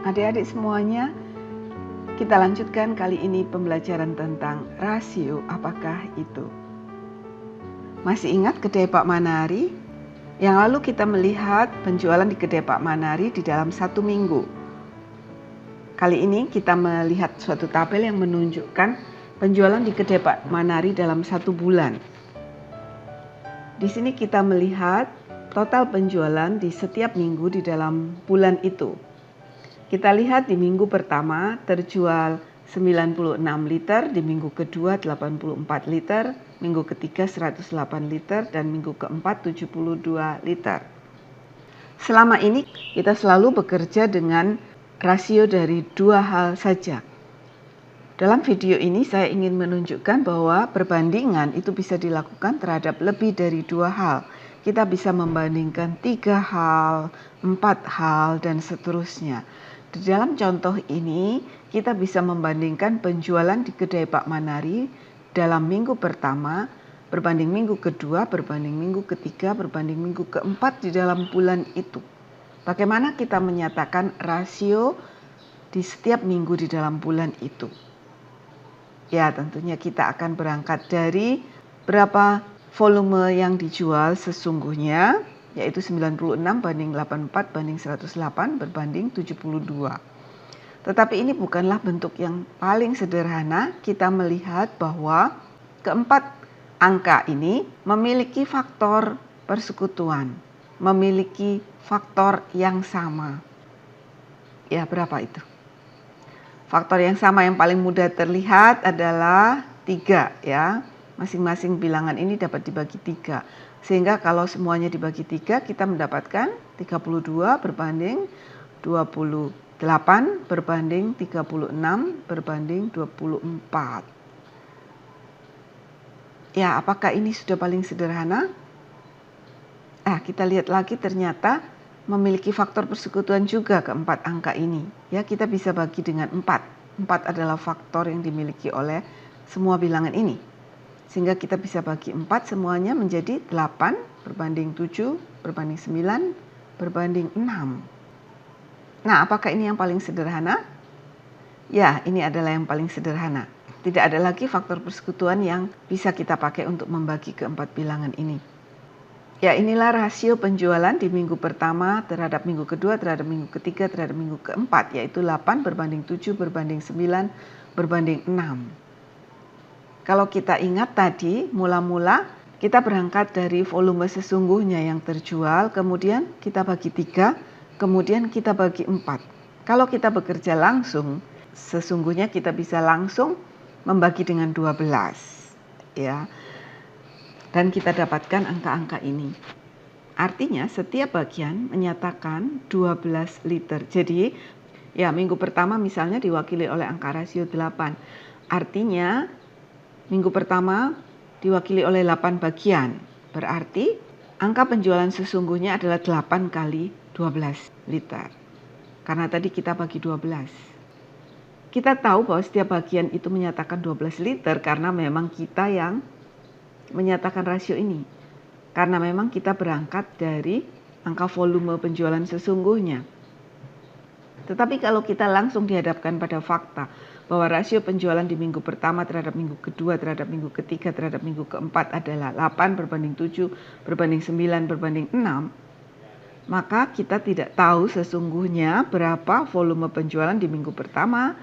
Adik-adik semuanya, kita lanjutkan kali ini pembelajaran tentang rasio. Apakah itu? Masih ingat kedai Pak Manari? Yang lalu kita melihat penjualan di kedai Pak Manari di dalam 1 minggu. Kali ini kita melihat suatu tabel yang menunjukkan penjualan di kedai Pak Manari dalam 1 bulan. Di sini kita melihat total penjualan di setiap minggu di dalam bulan itu. Kita lihat di minggu pertama terjual 96 liter, di minggu kedua 84 liter, minggu ketiga 108 liter, dan minggu keempat 72 liter. Selama ini kita selalu bekerja dengan rasio dari 2 hal saja. Dalam video ini saya ingin menunjukkan bahwa perbandingan itu bisa dilakukan terhadap lebih dari 2 hal. Kita bisa membandingkan 3 hal, 4 hal, dan seterusnya. Di dalam contoh ini, kita bisa membandingkan penjualan di kedai Pak Manari dalam minggu pertama, berbanding minggu kedua, berbanding minggu ketiga, berbanding minggu keempat di dalam bulan itu. Bagaimana kita menyatakan rasio di setiap minggu di dalam bulan itu? Ya, tentunya kita akan berangkat dari berapa volume yang dijual sesungguhnya, yaitu 96 banding 84 banding 108 berbanding 72. Tetapi ini bukanlah bentuk yang paling sederhana. Kita melihat bahwa keempat angka ini memiliki faktor persekutuan, memiliki faktor yang sama. Ya, berapa itu? Faktor yang sama yang paling mudah terlihat adalah 3 ya. Masing-masing bilangan ini dapat dibagi 3. Sehingga kalau semuanya dibagi 3, kita mendapatkan 32 berbanding 28 berbanding 36 berbanding 24. Ya, apakah ini sudah paling sederhana? Kita lihat lagi, ternyata memiliki faktor persekutuan juga keempat angka ini. Ya, kita bisa bagi dengan 4. 4 adalah faktor yang dimiliki oleh semua bilangan ini. Sehingga kita bisa bagi 4 semuanya menjadi 8 berbanding 7 berbanding 9 berbanding 6. Nah, apakah ini yang paling sederhana? Ya, ini adalah yang paling sederhana. Tidak ada lagi faktor persekutuan yang bisa kita pakai untuk membagi keempat bilangan ini. Ya, inilah rasio penjualan di minggu pertama terhadap minggu kedua, terhadap minggu ketiga, terhadap minggu keempat, yaitu 8 berbanding 7 berbanding 9 berbanding 6. Kalau kita ingat tadi, mula-mula kita berangkat dari volume sesungguhnya yang terjual, kemudian kita bagi 3, kemudian kita bagi 4. Kalau kita bekerja langsung, sesungguhnya kita bisa langsung membagi dengan 12. Ya. Dan kita dapatkan angka-angka ini. Artinya setiap bagian menyatakan 12 liter. Jadi ya, minggu pertama misalnya diwakili oleh angka rasio 8. Artinya minggu pertama diwakili oleh 8 bagian. Berarti angka penjualan sesungguhnya adalah 8 kali 12 liter. Karena tadi kita bagi 12. Kita tahu bahwa setiap bagian itu menyatakan 12 liter karena memang kita yang menyatakan rasio ini. Karena memang kita berangkat dari angka volume penjualan sesungguhnya. Tetapi kalau kita langsung dihadapkan pada fakta bahwa rasio penjualan di minggu pertama terhadap minggu kedua, terhadap minggu ketiga, terhadap minggu keempat adalah 8 berbanding 7 berbanding 9 berbanding 6, maka kita tidak tahu sesungguhnya berapa volume penjualan di minggu pertama,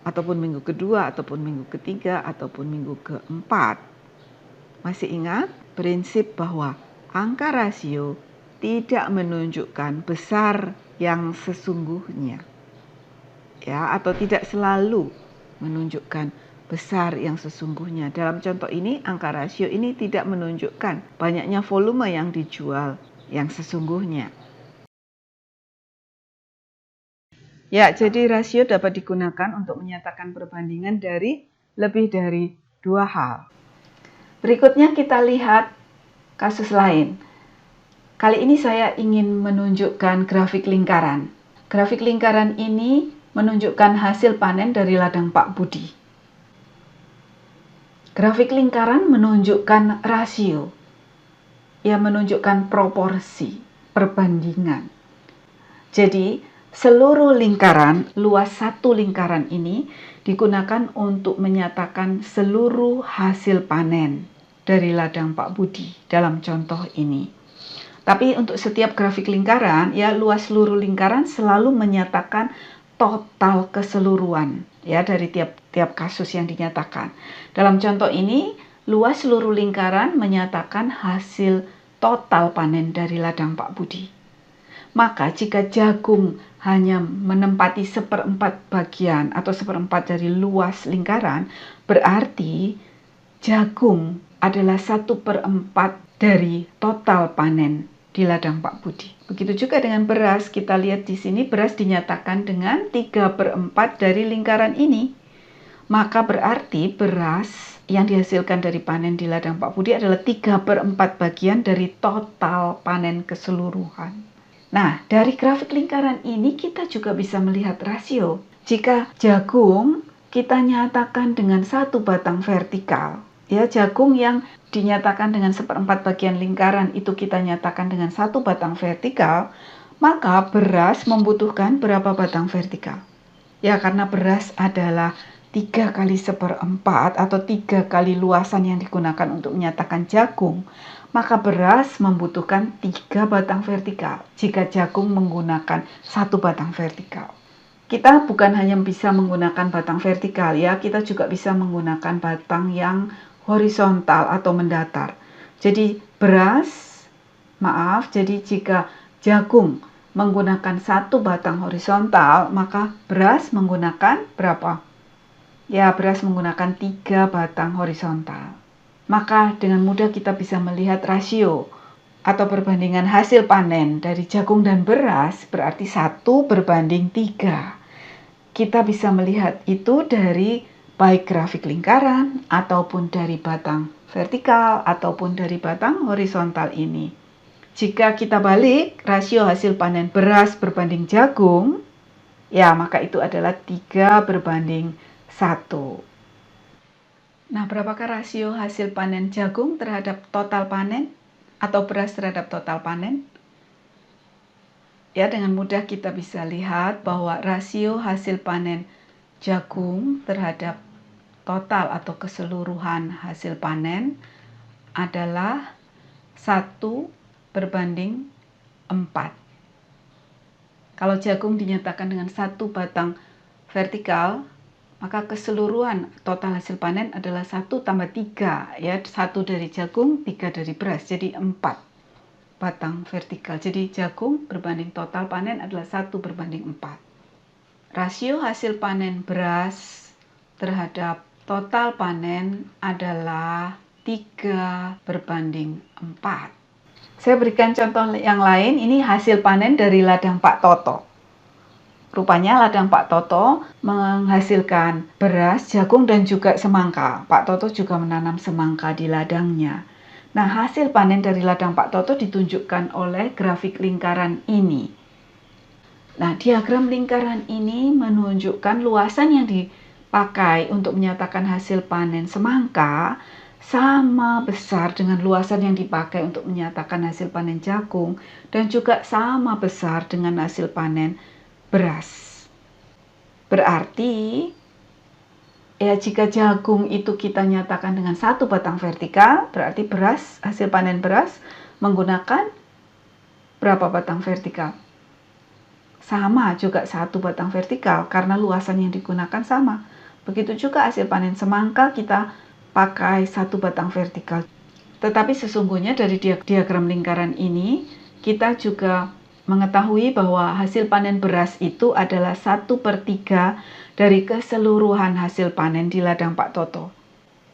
ataupun minggu kedua, ataupun minggu ketiga, ataupun minggu keempat. Masih ingat prinsip bahwa angka rasio tidak menunjukkan besar yang sesungguhnya. Ya, atau tidak selalu menunjukkan besar yang sesungguhnya. Dalam contoh ini, angka rasio ini tidak menunjukkan banyaknya volume yang dijual yang sesungguhnya. Ya, jadi rasio dapat digunakan untuk menyatakan perbandingan dari lebih dari 2 hal. Berikutnya kita lihat kasus lain. Kali ini saya ingin menunjukkan grafik lingkaran. Grafik lingkaran ini menunjukkan hasil panen dari ladang Pak Budi. Grafik lingkaran menunjukkan rasio. Ya, menunjukkan proporsi, perbandingan. Jadi Seluruh lingkaran, luas satu lingkaran ini digunakan untuk menyatakan seluruh hasil panen dari ladang Pak Budi dalam contoh ini. Tapi untuk setiap grafik lingkaran, ya luas seluruh lingkaran selalu menyatakan total keseluruhan ya dari tiap kasus yang dinyatakan. Dalam contoh ini, luas seluruh lingkaran menyatakan hasil total panen dari ladang Pak Budi. Maka jika jagung hanya menempati 1/4 bagian atau 1/4 dari luas lingkaran, berarti jagung adalah 1/4 dari total panen di ladang Pak Budi. Begitu juga dengan beras, kita lihat di sini beras dinyatakan dengan 3/4 dari lingkaran ini. Maka berarti beras yang dihasilkan dari panen di ladang Pak Budi adalah 3/4 bagian dari total panen keseluruhan. Nah, dari grafik lingkaran ini kita juga bisa melihat rasio. Jika jagung kita nyatakan dengan 1 batang vertikal, ya jagung yang dinyatakan dengan 1/4 bagian lingkaran itu kita nyatakan dengan 1 batang vertikal, maka beras membutuhkan berapa batang vertikal? Ya, karena beras adalah 3 kali 1/4 atau 3 kali luasan yang digunakan untuk menyatakan jagung, maka beras membutuhkan 3 batang vertikal jika jagung menggunakan 1 batang vertikal. Kita bukan hanya bisa menggunakan batang vertikal ya, kita juga bisa menggunakan batang yang horizontal atau mendatar. Jadi jadi jika jagung menggunakan 1 batang horizontal, maka beras menggunakan berapa? Ya, beras menggunakan 3 batang horizontal. Maka dengan mudah kita bisa melihat rasio atau perbandingan hasil panen dari jagung dan beras berarti 1/3. Kita bisa melihat itu dari baik grafik lingkaran ataupun dari batang vertikal ataupun dari batang horizontal ini. Jika kita balik rasio hasil panen beras berbanding jagung, ya maka itu adalah 3/1. Nah, berapakah rasio hasil panen jagung terhadap total panen atau beras terhadap total panen? Ya, dengan mudah kita bisa lihat bahwa rasio hasil panen jagung terhadap total atau keseluruhan hasil panen adalah 1/4. Kalau jagung dinyatakan dengan 1 batang vertikal, maka keseluruhan total hasil panen adalah 1 tambah 3, ya 1 dari jagung, 3 dari beras, jadi 4 batang vertikal. Jadi jagung berbanding total panen adalah 1/4. Rasio hasil panen beras terhadap total panen adalah 3/4. Saya berikan contoh yang lain, ini hasil panen dari ladang Pak Toto. Rupanya ladang Pak Toto menghasilkan beras, jagung, dan juga semangka. Pak Toto juga menanam semangka di ladangnya. Nah, hasil panen dari ladang Pak Toto ditunjukkan oleh grafik lingkaran ini. Nah, diagram lingkaran ini menunjukkan luasan yang dipakai untuk menyatakan hasil panen semangka sama besar dengan luasan yang dipakai untuk menyatakan hasil panen jagung dan juga sama besar dengan hasil panen beras. Berarti ya jika jagung itu kita nyatakan dengan 1 batang vertikal, berarti beras, hasil panen beras menggunakan berapa batang vertikal? Sama juga 1 batang vertikal karena luasan yang digunakan sama. Begitu juga hasil panen semangka kita pakai 1 batang vertikal. Tetapi sesungguhnya dari diagram lingkaran ini kita juga mengetahui bahwa hasil panen beras itu adalah 1/3 dari keseluruhan hasil panen di ladang Pak Toto.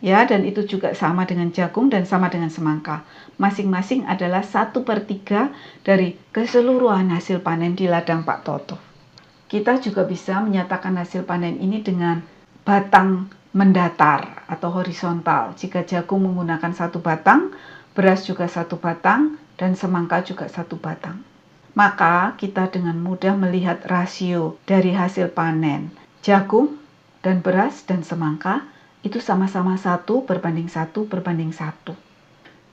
Ya, dan itu juga sama dengan jagung dan sama dengan semangka. Masing-masing adalah 1/3 dari keseluruhan hasil panen di ladang Pak Toto. Kita juga bisa menyatakan hasil panen ini dengan batang mendatar atau horizontal. Jika jagung menggunakan 1 batang, beras juga 1 batang, dan semangka juga 1 batang. Maka kita dengan mudah melihat rasio dari hasil panen jagung dan beras dan semangka itu sama-sama 1/1/1.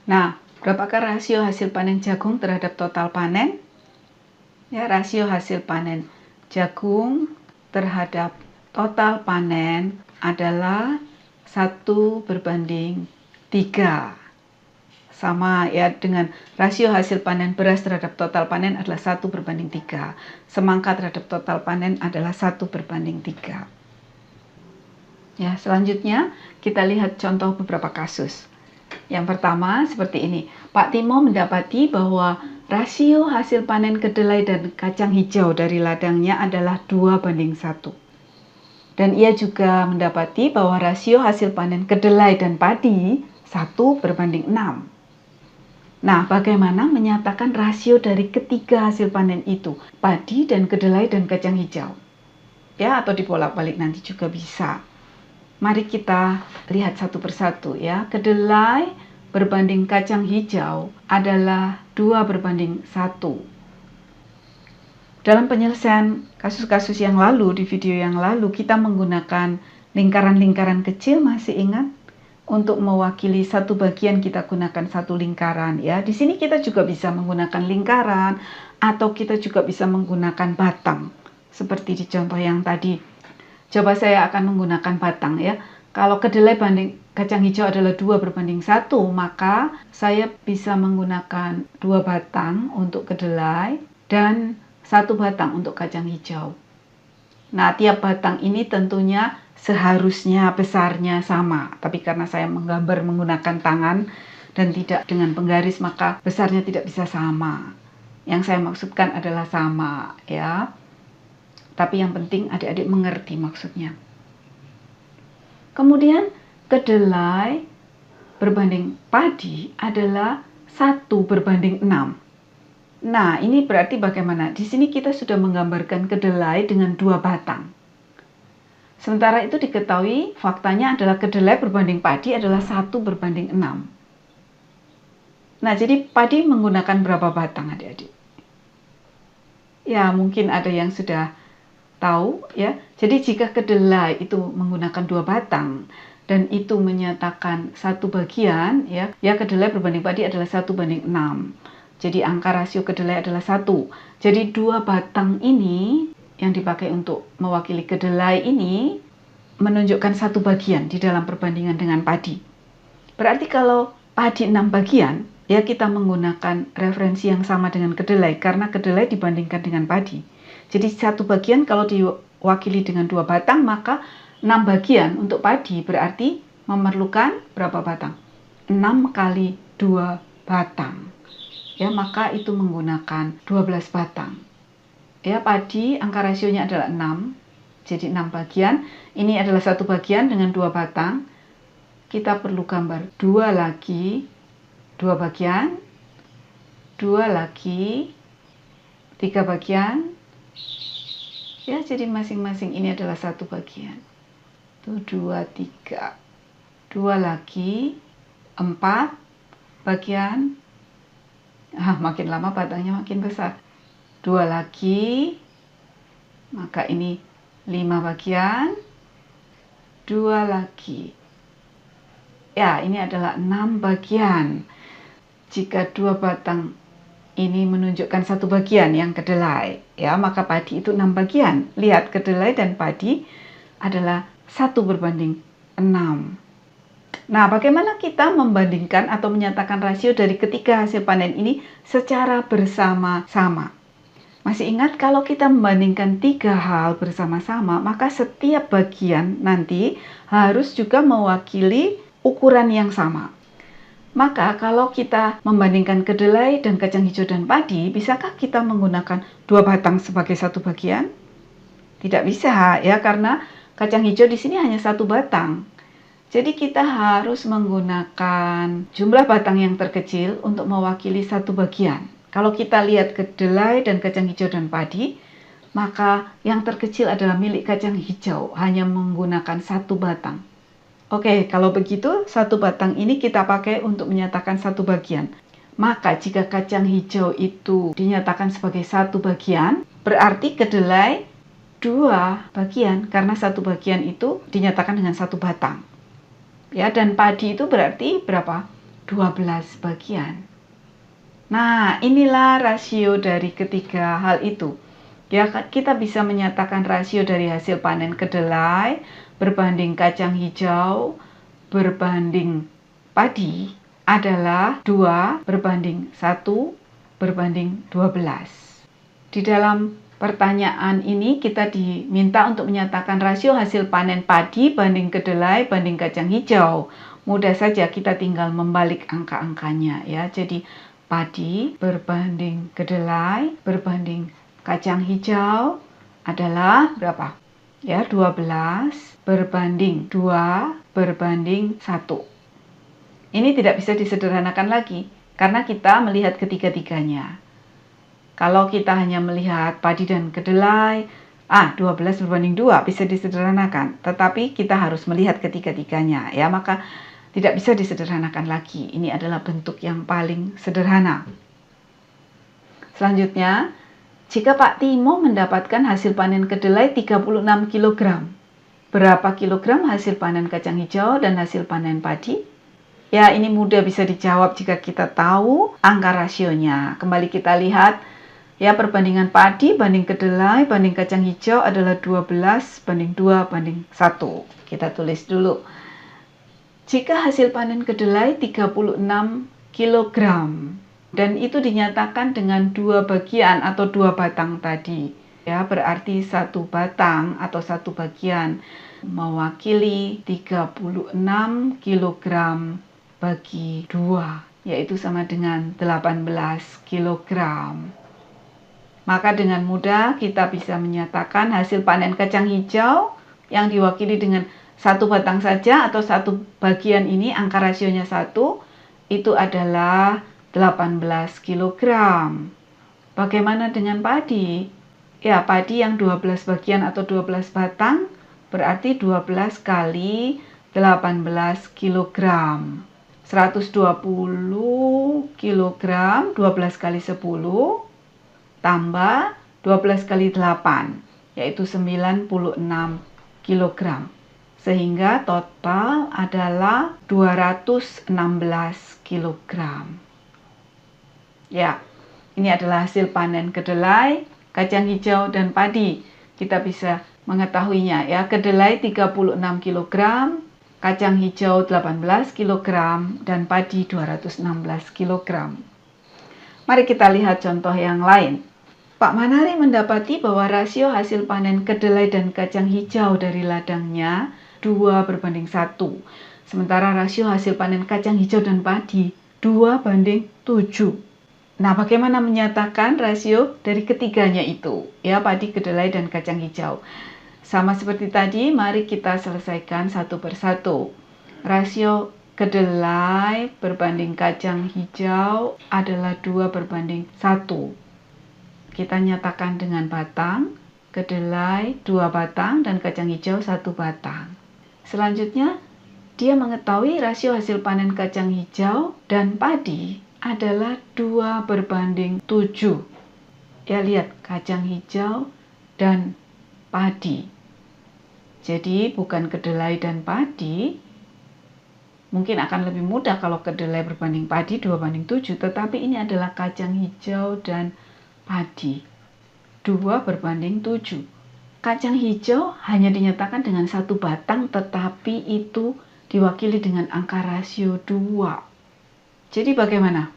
Nah, berapakah rasio hasil panen jagung terhadap total panen? Ya, rasio hasil panen jagung terhadap total panen adalah 1:3. Sama ya dengan rasio hasil panen beras terhadap total panen adalah 1:3. Semangka terhadap total panen adalah 1:3. Ya, selanjutnya kita lihat contoh beberapa kasus. Yang pertama seperti ini. Pak Timo mendapati bahwa rasio hasil panen kedelai dan kacang hijau dari ladangnya adalah 2:1. Dan ia juga mendapati bahwa rasio hasil panen kedelai dan padi 1:6. Nah, bagaimana menyatakan rasio dari ketiga hasil panen itu? Padi dan kedelai dan kacang hijau. Ya, atau dibolak-balik nanti juga bisa. Mari kita lihat satu persatu ya. Kedelai berbanding kacang hijau adalah 2:1. Dalam penyelesaian kasus-kasus yang lalu, di video yang lalu, kita menggunakan lingkaran-lingkaran kecil, masih ingat? Untuk mewakili satu bagian kita gunakan satu lingkaran ya. Di sini kita juga bisa menggunakan lingkaran atau kita juga bisa menggunakan batang. Seperti di contoh yang tadi. Coba saya akan menggunakan batang ya. Kalau kedelai banding kacang hijau adalah 2:1, maka saya bisa menggunakan 2 batang untuk kedelai dan 1 batang untuk kacang hijau. Nah, tiap batang ini tentunya seharusnya besarnya sama, tapi karena saya menggambar menggunakan tangan dan tidak dengan penggaris, maka besarnya tidak bisa sama. Yang saya maksudkan adalah sama ya. Tapi yang penting adik-adik mengerti maksudnya. Kemudian kedelai berbanding padi adalah 1:6. Nah, ini berarti bagaimana? Di sini kita sudah menggambarkan kedelai dengan 2 batang. Sementara itu diketahui faktanya adalah kedelai berbanding padi adalah 1:6. Nah, jadi padi menggunakan berapa batang adik-adik? Ya, mungkin ada yang sudah tahu ya. Jadi jika kedelai itu menggunakan 2 batang dan itu menyatakan 1 bagian ya, kedelai berbanding padi adalah 1:6. Jadi angka rasio kedelai adalah 1. Jadi 2 batang ini yang dipakai untuk mewakili kedelai ini menunjukkan 1 bagian di dalam perbandingan dengan padi. Berarti kalau padi 6 bagian, ya kita menggunakan referensi yang sama dengan kedelai karena kedelai dibandingkan dengan padi. Jadi 1 bagian kalau diwakili dengan 2 batang, maka 6 bagian untuk padi berarti memerlukan berapa batang? 6 kali 2 batang. Ya, maka itu menggunakan 12 batang. Ya, padi angka rasionya adalah 6. Jadi 6 bagian. Ini adalah 1 bagian dengan 2 batang. Kita perlu gambar 2 lagi, 2 bagian, 2 lagi, 3 bagian. Ya, jadi masing-masing ini adalah 1 bagian. Itu 2, 3. 2 lagi, 4 bagian. Makin lama batangnya makin besar. 2 lagi, maka ini 5 bagian. 2 lagi. Ya, ini adalah 6 bagian. Jika 2 batang ini menunjukkan 1 bagian yang kedelai, ya, maka padi itu 6 bagian. Lihat, kedelai dan padi adalah 1:6. Nah, bagaimana kita membandingkan atau menyatakan rasio dari ketiga hasil panen ini secara bersama-sama? Masih ingat kalau kita membandingkan 3 hal bersama-sama, maka setiap bagian nanti harus juga mewakili ukuran yang sama. Maka kalau kita membandingkan kedelai dan kacang hijau dan padi, bisakah kita menggunakan 2 batang sebagai 1 bagian? Tidak bisa ya, karena kacang hijau di sini hanya 1 batang. Jadi kita harus menggunakan jumlah batang yang terkecil untuk mewakili 1 bagian. Kalau kita lihat kedelai dan kacang hijau dan padi, maka yang terkecil adalah milik kacang hijau, hanya menggunakan 1 batang. Oke, kalau begitu 1 batang ini kita pakai untuk menyatakan 1 bagian. Maka jika kacang hijau itu dinyatakan sebagai 1 bagian, berarti kedelai 2 bagian, karena 1 bagian itu dinyatakan dengan 1 batang. Ya, dan padi itu berarti berapa? 12 bagian. Nah, inilah rasio dari ketiga hal itu. Ya, kita bisa menyatakan rasio dari hasil panen kedelai berbanding kacang hijau berbanding padi adalah 2:1:12. Di dalam pertanyaan ini kita diminta untuk menyatakan rasio hasil panen padi banding kedelai banding kacang hijau. Mudah saja, kita tinggal membalik angka-angkanya ya. Jadi padi berbanding kedelai berbanding kacang hijau adalah berapa? Ya, 12 berbanding 2 berbanding 1. Ini tidak bisa disederhanakan lagi karena kita melihat ketiga-tiganya. Kalau kita hanya melihat padi dan kedelai, 12 berbanding 2 bisa disederhanakan. Tetapi kita harus melihat ketiga-tiganya ya, maka tidak bisa disederhanakan lagi. Ini adalah bentuk yang paling sederhana. Selanjutnya, jika Pak Timo mendapatkan hasil panen kedelai 36 kg, berapa kilogram hasil panen kacang hijau dan hasil panen padi? Ya, ini mudah bisa dijawab jika kita tahu angka rasionya. Kembali kita lihat, ya, perbandingan padi banding kedelai banding kacang hijau adalah 12 banding 2 banding 1. Kita tulis dulu. Jika hasil panen kedelai 36 kg, dan itu dinyatakan dengan 2 bagian atau 2 batang tadi. Ya, berarti 1 batang atau 1 bagian mewakili 36 kg bagi 2, yaitu sama dengan 18 kg. Maka dengan mudah kita bisa menyatakan hasil panen kacang hijau yang diwakili dengan 1 batang saja atau 1 bagian ini, angka rasionya 1, itu adalah 18 kg. Bagaimana dengan padi? Ya, padi yang 12 bagian atau 12 batang berarti 12 kali 18 kg. 120 kg, 12 kali 10 tambah 12 kali 8, yaitu 96 kg. Sehingga total adalah 216 kg. Ya, ini adalah hasil panen kedelai, kacang hijau, dan padi. Kita bisa mengetahuinya ya, kedelai 36 kg, kacang hijau 18 kg, dan padi 216 kg. Mari kita lihat contoh yang lain. Pak Manari mendapati bahwa rasio hasil panen kedelai dan kacang hijau dari ladangnya 2:1. Sementara rasio hasil panen kacang hijau dan padi 2:7. Nah, bagaimana menyatakan rasio dari ketiganya itu? Ya, padi, kedelai, dan kacang hijau. Sama seperti tadi, mari kita selesaikan satu persatu. Rasio kedelai berbanding kacang hijau adalah 2:1. Kita nyatakan dengan batang, kedelai 2 batang dan kacang hijau 1 batang. Selanjutnya, dia mengetahui rasio hasil panen kacang hijau dan padi adalah 2:7. Ya, lihat, kacang hijau dan padi. Jadi bukan kedelai dan padi. Mungkin akan lebih mudah kalau kedelai berbanding padi 2:7, tetapi ini adalah kacang hijau dan padi 2:7. Kacang hijau hanya dinyatakan dengan 1 batang, tetapi itu diwakili dengan angka rasio 2. Jadi bagaimana?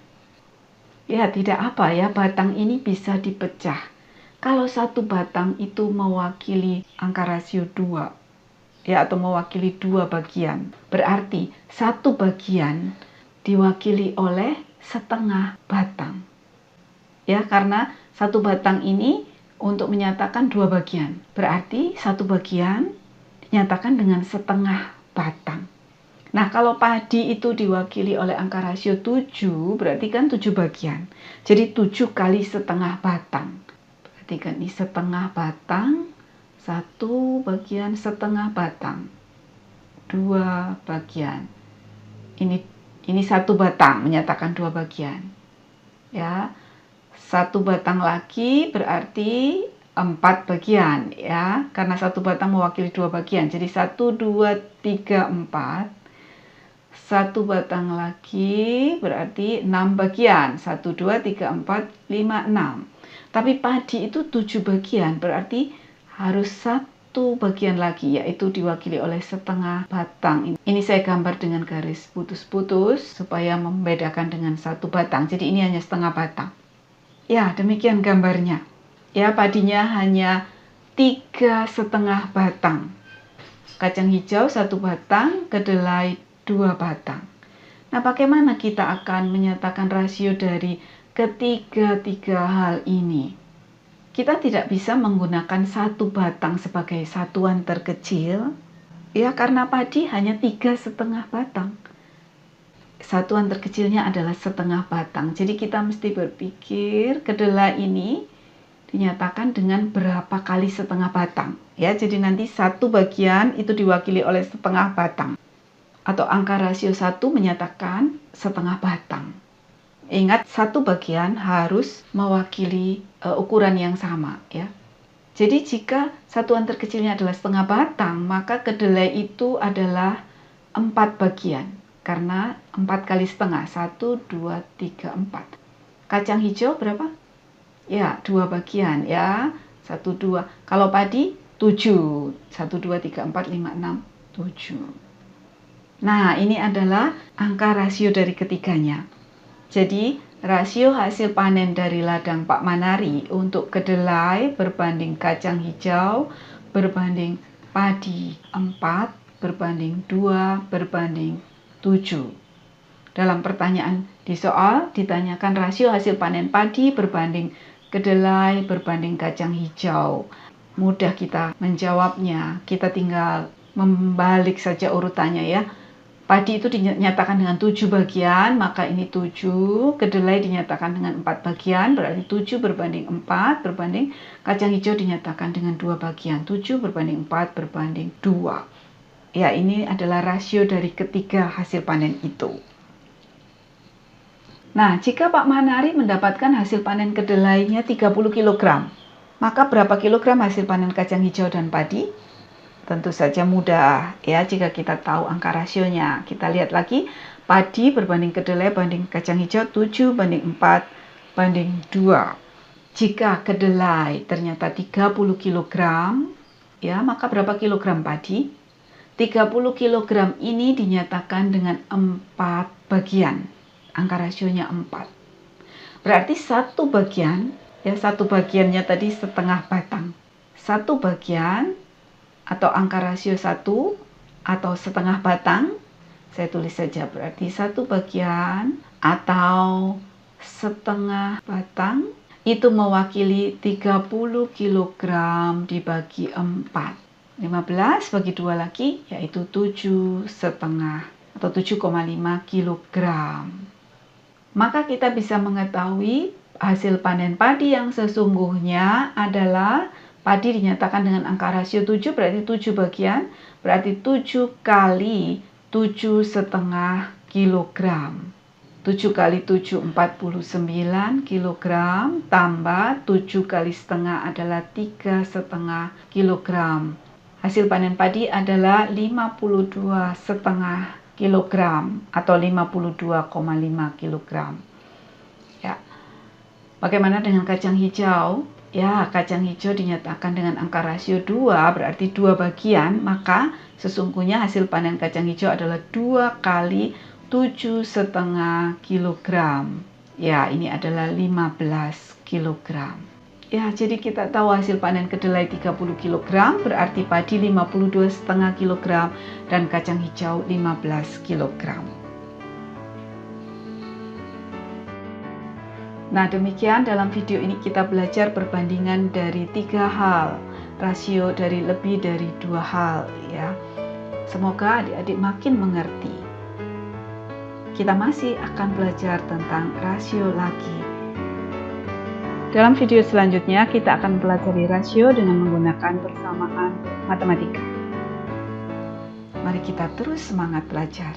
Ya, tidak apa ya, batang ini bisa dipecah. Kalau 1 batang itu mewakili angka rasio 2, ya, atau mewakili 2 bagian, berarti 1 bagian diwakili oleh setengah batang. Ya, karena 1 batang ini untuk menyatakan 2 bagian, berarti 1 bagian dinyatakan dengan setengah batang. Nah, kalau padi itu diwakili oleh angka rasio 7, berarti kan 7 bagian. Jadi 7 kali setengah batang. Berarti kan ini setengah batang, 1 bagian setengah batang, 2 bagian. Ini 1 batang menyatakan 2 bagian. Ya, 1 batang lagi berarti 4 bagian ya, karena 1 batang mewakili 2 bagian. Jadi 1, 2, 3, 4. 1 batang lagi berarti 6 bagian. 1, 2, 3, 4, 5, 6. Tapi padi itu 7 bagian, berarti harus 1 bagian lagi, yaitu diwakili oleh setengah batang. Ini saya gambar dengan garis putus-putus supaya membedakan dengan 1 batang. Jadi ini hanya setengah batang. Ya, demikian gambarnya. Ya, padinya hanya 3,5 batang. Kacang hijau 1 batang, kedelai 2 batang. Nah, bagaimana kita akan menyatakan rasio dari ketiga-tiga hal ini? Kita tidak bisa menggunakan 1 batang sebagai satuan terkecil, ya, karena padi hanya 3,5 batang. Satuan terkecilnya adalah setengah batang. Jadi kita mesti berpikir kedelai ini dinyatakan dengan berapa kali setengah batang. Ya, jadi nanti 1 bagian itu diwakili oleh setengah batang. Atau angka rasio 1 menyatakan setengah batang. Ingat, 1 bagian harus mewakili ukuran yang sama, ya. Jadi jika satuan terkecilnya adalah setengah batang, maka kedelai itu adalah 4 bagian. Karena 4 kali setengah, 1, 2, 3, 4. Kacang hijau berapa? Ya, 2 bagian, ya. 1, 2. Kalau padi, 7. 1, 2, 3, 4, 5, 6, 7. Nah, ini adalah angka rasio dari ketiganya. Jadi, rasio hasil panen dari ladang Pak Manari untuk kedelai berbanding kacang hijau berbanding padi 4 berbanding 2 berbanding 7. Dalam pertanyaan di soal ditanyakan rasio hasil panen padi berbanding kedelai berbanding kacang hijau. Mudah kita menjawabnya. Kita tinggal membalik saja urutannya, ya. Padi itu dinyatakan dengan 7 bagian, maka ini 7. Kedelai dinyatakan dengan 4 bagian, berarti 7 berbanding 4 berbanding kacang hijau dinyatakan dengan 2 bagian. 7 berbanding 4 berbanding 2. Ya, ini adalah rasio dari ketiga hasil panen itu. Nah, jika Pak Manari mendapatkan hasil panen kedelainya 30 kg, maka berapa kilogram hasil panen kacang hijau dan padi? Tentu saja mudah, ya, jika kita tahu angka rasionya. Kita lihat lagi, padi berbanding kedelai banding kacang hijau 7 banding 4 banding 2. Jika kedelai ternyata 30 kg, ya, maka berapa kilogram padi? 30 kg ini dinyatakan dengan 4 bagian. Angka rasionya 4. Berarti 1 bagian, ya, 1 bagiannya tadi setengah batang. 1 bagian atau angka rasio 1 atau setengah batang, saya tulis saja, berarti 1 bagian atau setengah batang itu mewakili 30 kg dibagi 4. 15 bagi 2 lagi, yaitu 7,5 atau 7,5 kg. Maka kita bisa mengetahui hasil panen padi yang sesungguhnya adalah padi dinyatakan dengan angka rasio 7, berarti 7 bagian, berarti 7 kali 7,5 kg. 7 kali 7, 49 kg, tambah 7 kali setengah adalah 3,5 kg. Hasil panen padi adalah 52,5 kg atau 52,5 kg. Ya. Bagaimana dengan kacang hijau? Ya, kacang hijau dinyatakan dengan angka rasio 2, berarti 2 bagian, maka sesungguhnya hasil panen kacang hijau adalah 2 kali 7,5 kg. Ya, ini adalah 15 kg. Ya, jadi kita tahu hasil panen kedelai 30 kg, berarti padi 52,5 kg, dan kacang hijau 15 kg. Nah, demikian dalam video ini kita belajar perbandingan dari 3 hal, rasio dari lebih dari 2 hal, ya. Semoga adik-adik makin mengerti. Kita masih akan belajar tentang rasio lagi. Dalam video selanjutnya kita akan pelajari rasio dengan menggunakan persamaan matematika. Mari kita terus semangat belajar.